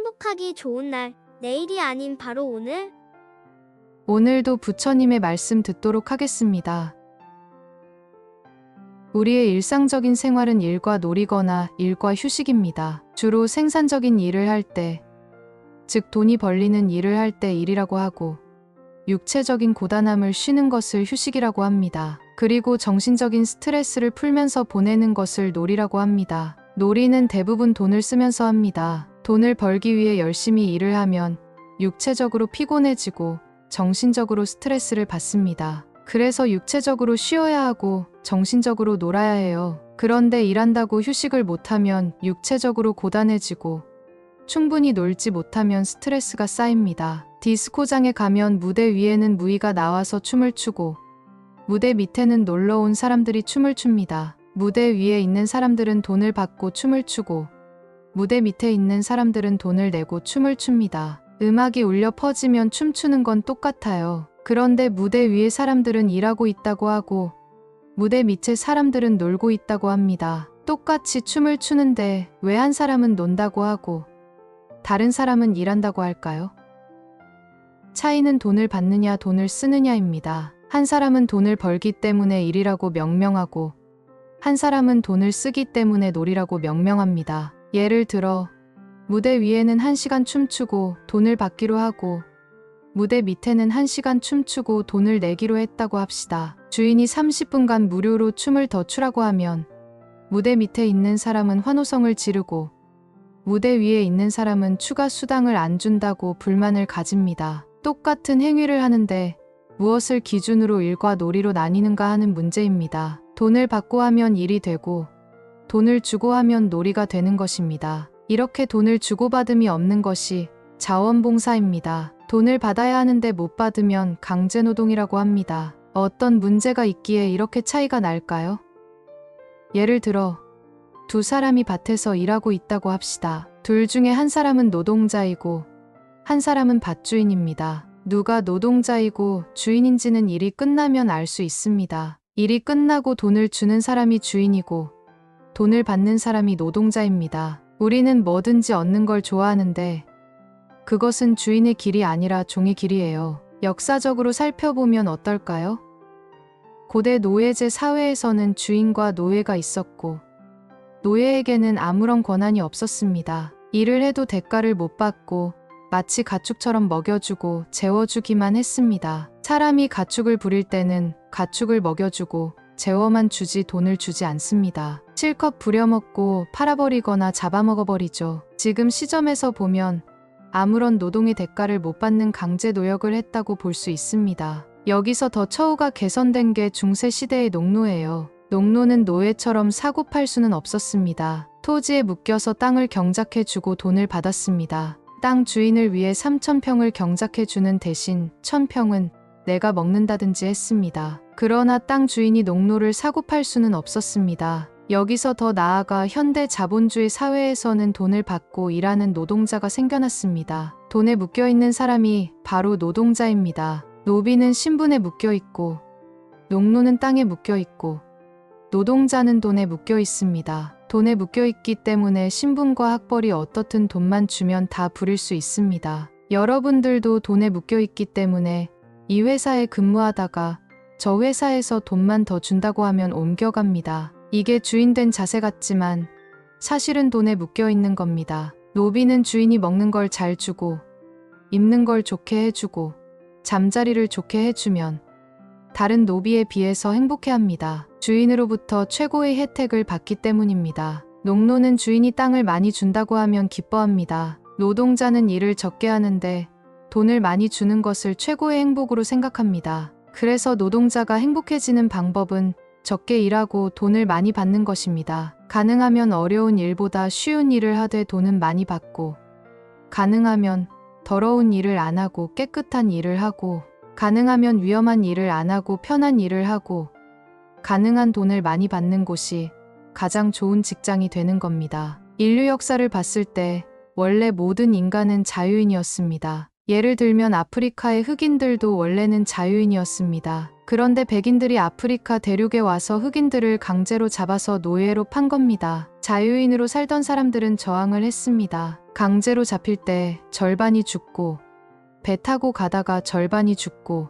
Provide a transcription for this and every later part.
행복하기 좋은 날, 내일이 아닌 바로 오늘. 오늘도 부처님의 말씀 듣도록 하겠습니다. 우리의 일상적인 생활은 일과 놀이거나 일과 휴식입니다. 주로 생산적인 일을 할 때, 즉 돈이 벌리는 일을 할 때 일이라고 하고, 육체적인 고단함을 쉬는 것을 휴식이라고 합니다. 그리고 정신적인 스트레스를 풀면서 보내는 것을 놀이라고 합니다. 놀이는 대부분 돈을 쓰면서 합니다. 돈을 벌기 위해 열심히 일을 하면 육체적으로 피곤해지고 정신적으로 스트레스를 받습니다. 그래서 육체적으로 쉬어야 하고 정신적으로 놀아야 해요. 그런데 일한다고 휴식을 못하면 육체적으로 고단해지고 충분히 놀지 못하면 스트레스가 쌓입니다. 디스코장에 가면 무대 위에는 무희가 나와서 춤을 추고 무대 밑에는 놀러 온 사람들이 춤을 춥니다. 무대 위에 있는 사람들은 돈을 받고 춤을 추고 무대 밑에 있는 사람들은 돈을 내고 춤을 춥니다. 음악이 울려 퍼지면 춤추는 건 똑같아요. 그런데 무대 위에 사람들은 일하고 있다고 하고 무대 밑에 사람들은 놀고 있다고 합니다. 똑같이 춤을 추는데 왜 한 사람은 논다고 하고 다른 사람은 일한다고 할까요? 차이는 돈을 받느냐 돈을 쓰느냐입니다. 한 사람은 돈을 벌기 때문에 일이라고 명명하고 한 사람은 돈을 쓰기 때문에 놀이라고 명명합니다. 예를 들어 무대 위에는 1시간 춤추고 돈을 받기로 하고 무대 밑에는 1시간 춤추고 돈을 내기로 했다고 합시다. 주인이 30분간 무료로 춤을 더 추라고 하면 무대 밑에 있는 사람은 환호성을 지르고 무대 위에 있는 사람은 추가 수당을 안 준다고 불만을 가집니다. 똑같은 행위를 하는데 무엇을 기준으로 일과 놀이로 나뉘는가 하는 문제입니다. 돈을 받고 하면 일이 되고 돈을 주고 하면 놀이가 되는 것입니다. 이렇게 돈을 주고받음이 없는 것이 자원봉사입니다. 돈을 받아야 하는데 못 받으면 강제노동이라고 합니다. 어떤 문제가 있기에 이렇게 차이가 날까요? 예를 들어 두 사람이 밭에서 일하고 있다고 합시다. 둘 중에 한 사람은 노동자이고 한 사람은 밭주인입니다. 누가 노동자이고 주인인지는 일이 끝나면 알 수 있습니다. 일이 끝나고 돈을 주는 사람이 주인이고 돈을 받는 사람이 노동자입니다. 우리는 뭐든지 얻는 걸 좋아하는데 그것은 주인의 길이 아니라 종의 길이에요. 역사적으로 살펴보면 어떨까요? 고대 노예제 사회에서는 주인과 노예가 있었고 노예에게는 아무런 권한이 없었습니다. 일을 해도 대가를 못 받고 마치 가축처럼 먹여주고 재워주기만 했습니다. 사람이 가축을 부릴 때는 가축을 먹여주고 재워만 주지 돈을 주지 않습니다. 실컷 부려먹고 팔아버리거나 잡아먹어버리죠. 지금 시점에서 보면 아무런 노동의 대가를 못 받는 강제 노역을 했다고 볼 수 있습니다. 여기서 더 처우가 개선된 게 중세시대의 농노예요. 농노는 노예처럼 사고 팔 수는 없었습니다. 토지에 묶여서 땅을 경작해주고 돈을 받았습니다. 땅 주인을 위해 3,000평을 경작해주는 대신 1,000평은 내가 먹는다든지 했습니다. 그러나 땅 주인이 농노를 사고 팔 수는 없었습니다. 여기서 더 나아가 현대 자본주의 사회에서는 돈을 받고 일하는 노동자가 생겨났습니다. 돈에 묶여있는 사람이 바로 노동자입니다. 노비는 신분에 묶여있고 농노는 땅에 묶여있고 노동자는 돈에 묶여 있습니다. 돈에 묶여 있기 때문에 신분과 학벌이 어떻든 돈만 주면 다 부릴 수 있습니다. 여러분들도 돈에 묶여 있기 때문에 이 회사에 근무하다가 저 회사에서 돈만 더 준다고 하면 옮겨갑니다. 이게 주인된 자세 같지만 사실은 돈에 묶여 있는 겁니다. 노비는 주인이 먹는 걸 잘 주고 입는 걸 좋게 해주고 잠자리를 좋게 해주면 다른 노비에 비해서 행복해합니다. 주인으로부터 최고의 혜택을 받기 때문입니다. 농노는 주인이 땅을 많이 준다고 하면 기뻐합니다. 노동자는 일을 적게 하는데 돈을 많이 주는 것을 최고의 행복으로 생각합니다. 그래서 노동자가 행복해지는 방법은 적게 일하고 돈을 많이 받는 것입니다. 가능하면 어려운 일보다 쉬운 일을 하되 돈은 많이 받고 가능하면 더러운 일을 안 하고 깨끗한 일을 하고 가능하면 위험한 일을 안 하고 편한 일을 하고 가능한 돈을 많이 받는 곳이 가장 좋은 직장이 되는 겁니다. 인류 역사를 봤을 때 원래 모든 인간은 자유인이었습니다. 예를 들면 아프리카의 흑인들도 원래는 자유인이었습니다. 그런데 백인들이 아프리카 대륙에 와서 흑인들을 강제로 잡아서 노예로 판 겁니다. 자유인으로 살던 사람들은 저항을 했습니다. 강제로 잡힐 때 절반이 죽고, 배 타고 가다가 절반이 죽고,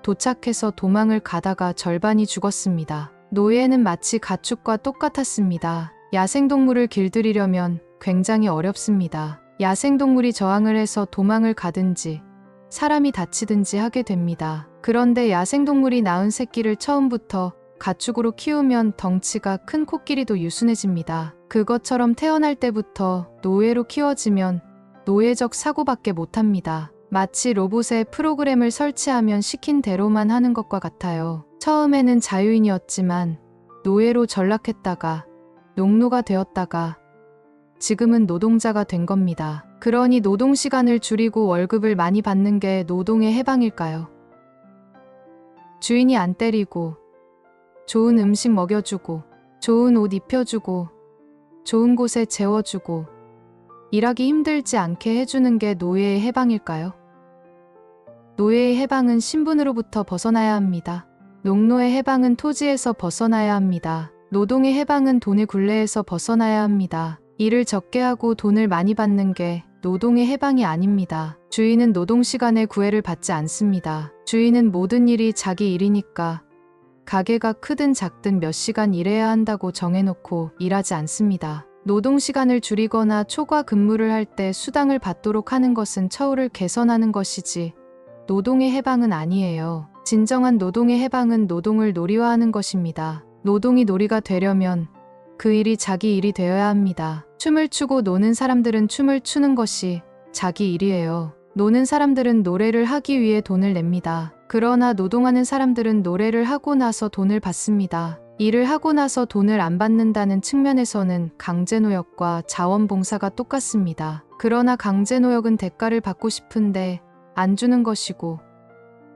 도착해서 도망을 가다가 절반이 죽었습니다. 노예는 마치 가축과 똑같았습니다. 야생동물을 길들이려면 굉장히 어렵습니다. 야생동물이 저항을 해서 도망을 가든지 사람이 다치든지 하게 됩니다. 그런데 야생동물이 낳은 새끼를 처음부터 가축으로 키우면 덩치가 큰 코끼리도 유순해집니다. 그것처럼 태어날 때부터 노예로 키워지면 노예적 사고밖에 못합니다. 마치 로봇에 프로그램을 설치하면 시킨 대로만 하는 것과 같아요. 처음에는 자유인이었지만 노예로 전락했다가 농노가 되었다가 지금은 노동자가 된 겁니다. 그러니 노동시간을 줄이고 월급을 많이 받는 게 노동의 해방일까요? 주인이 안 때리고 좋은 음식 먹여주고 좋은 옷 입혀주고 좋은 곳에 재워주고 일하기 힘들지 않게 해주는 게 노예의 해방일까요? 노예의 해방은 신분으로부터 벗어나야 합니다. 농노의 해방은 토지에서 벗어나야 합니다. 노동의 해방은 돈의 굴레에서 벗어나야 합니다. 일을 적게 하고 돈을 많이 받는 게 노동의 해방이 아닙니다. 주인은 노동시간에 구애를 받지 않습니다. 주인은 모든 일이 자기 일이니까 가게가 크든 작든 몇 시간 일해야 한다고 정해놓고 일하지 않습니다. 노동시간을 줄이거나 초과 근무를 할 때 수당을 받도록 하는 것은 처우를 개선하는 것이지 노동의 해방은 아니에요. 진정한 노동의 해방은 노동을 놀이화하는 것입니다. 노동이 놀이가 되려면 그 일이 자기 일이 되어야 합니다. 춤을 추고 노는 사람들은 춤을 추는 것이 자기 일이에요. 노는 사람들은 노래를 하기 위해 돈을 냅니다. 그러나 노동하는 사람들은 노래를 하고 나서 돈을 받습니다. 일을 하고 나서 돈을 안 받는다는 측면에서는 강제노역과 자원봉사가 똑같습니다. 그러나 강제노역은 대가를 받고 싶은데 안 주는 것이고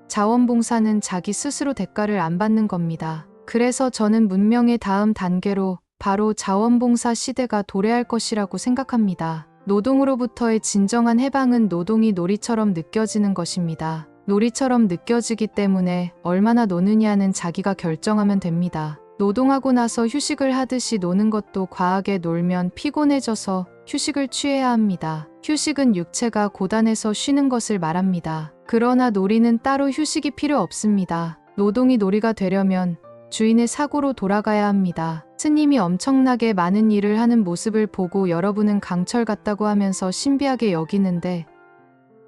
자원봉사는 자기 스스로 대가를 안 받는 겁니다. 그래서 저는 문명의 다음 단계로 바로 자원봉사 시대가 도래할 것이라고 생각합니다. 노동으로부터의 진정한 해방은 노동이 놀이처럼 느껴지는 것입니다. 놀이처럼 느껴지기 때문에 얼마나 노느냐는 자기가 결정하면 됩니다. 노동하고 나서 휴식을 하듯이 노는 것도 과하게 놀면 피곤해져서 휴식을 취해야 합니다. 휴식은 육체가 고단해서 쉬는 것을 말합니다. 그러나 놀이는 따로 휴식이 필요 없습니다. 노동이 놀이가 되려면 주인의 사고로 돌아가야 합니다. 스님이 엄청나게 많은 일을 하는 모습을 보고 여러분은 강철 같다고 하면서 신비하게 여기는데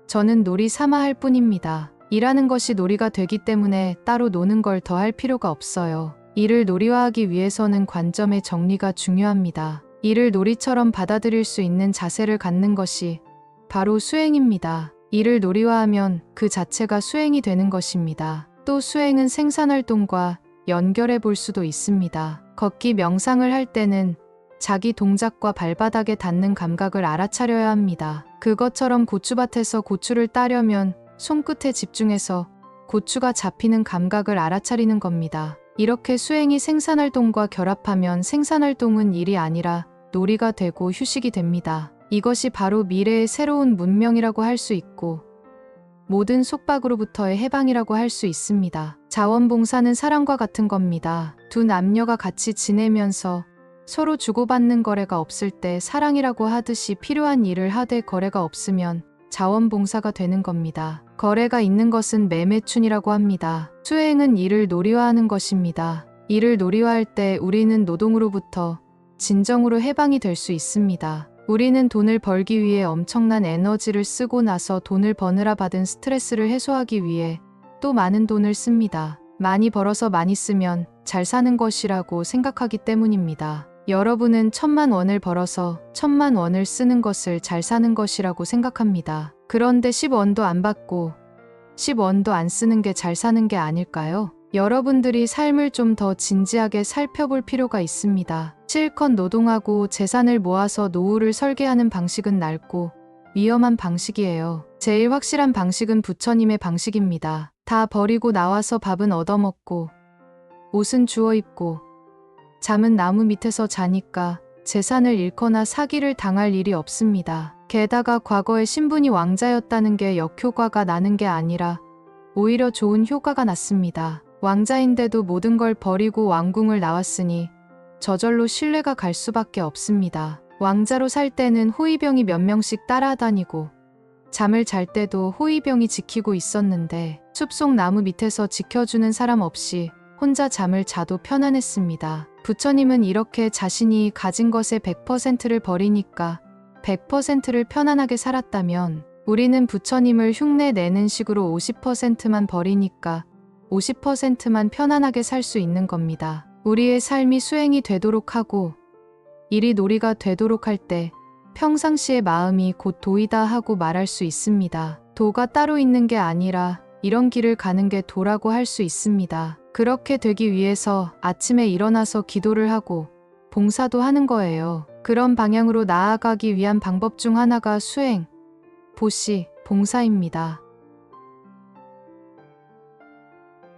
저는 놀이 삼아 할 뿐입니다. 일하는 것이 놀이가 되기 때문에 따로 노는 걸 더 할 필요가 없어요. 일을 놀이화하기 위해서는 관점의 정리가 중요합니다. 일을 놀이처럼 받아들일 수 있는 자세를 갖는 것이 바로 수행입니다. 일을 놀이화하면 그 자체가 수행이 되는 것입니다. 또 수행은 생산활동과 연결해 볼 수도 있습니다. 걷기 명상을 할 때는 자기 동작과 발바닥에 닿는 감각을 알아차려야 합니다. 그것처럼 고추밭에서 고추를 따려면 손끝에 집중해서 고추가 잡히는 감각을 알아차리는 겁니다. 이렇게 수행이 생산활동과 결합하면 생산활동은 일이 아니라 놀이가 되고 휴식이 됩니다. 이것이 바로 미래의 새로운 문명이라고 할 수 있고 모든 속박으로부터의 해방이라고 할 수 있습니다. 자원봉사는 사랑과 같은 겁니다. 두 남녀가 같이 지내면서 서로 주고받는 거래가 없을 때 사랑이라고 하듯이 필요한 일을 하되 거래가 없으면 자원봉사가 되는 겁니다. 거래가 있는 것은 매매춘이라고 합니다. 수행은 일을 놀이화하는 것입니다. 일을 놀이화할 때 우리는 노동으로부터 진정으로 해방이 될 수 있습니다. 우리는 돈을 벌기 위해 엄청난 에너지를 쓰고 나서 돈을 버느라 받은 스트레스를 해소하기 위해 또 많은 돈을 씁니다. 많이 벌어서 많이 쓰면 잘 사는 것이라고 생각하기 때문입니다. 여러분은 1,000만 원을 벌어서 1,000만 원을 쓰는 것을 잘 사는 것이라고 생각합니다. 그런데 10원도 안 받고 10원도 안 쓰는 게 잘 사는 게 아닐까요? 여러분들이 삶을 좀 더 진지하게 살펴볼 필요가 있습니다. 실컷 노동하고 재산을 모아서 노후를 설계하는 방식은 낡고 위험한 방식이에요. 제일 확실한 방식은 부처님의 방식입니다. 다 버리고 나와서 밥은 얻어먹고 옷은 주워 입고 잠은 나무 밑에서 자니까 재산을 잃거나 사기를 당할 일이 없습니다. 게다가 과거에 신분이 왕자였다는 게 역효과가 나는 게 아니라 오히려 좋은 효과가 났습니다. 왕자인데도 모든 걸 버리고 왕궁을 나왔으니 저절로 신뢰가 갈 수밖에 없습니다. 왕자로 살 때는 호위병이 몇 명씩 따라다니고 잠을 잘 때도 호위병이 지키고 있었는데 숲속 나무 밑에서 지켜주는 사람 없이 혼자 잠을 자도 편안했습니다. 부처님은 이렇게 자신이 가진 것의 100%를 버리니까 100%를 편안하게 살았다면 우리는 부처님을 흉내 내는 식으로 50%만 버리니까 50%만 편안하게 살 수 있는 겁니다. 우리의 삶이 수행이 되도록 하고 일이 놀이가 되도록 할 때 평상시의 마음이 곧 도이다 하고 말할 수 있습니다. 도가 따로 있는 게 아니라 이런 길을 가는 게 도라고 할 수 있습니다. 그렇게 되기 위해서 아침에 일어나서 기도를 하고 봉사도 하는 거예요. 그런 방향으로 나아가기 위한 방법 중 하나가 수행, 보시, 봉사입니다.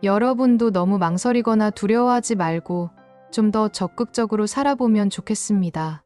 여러분도 너무 망설이거나 두려워하지 말고 좀 더 적극적으로 살아보면 좋겠습니다.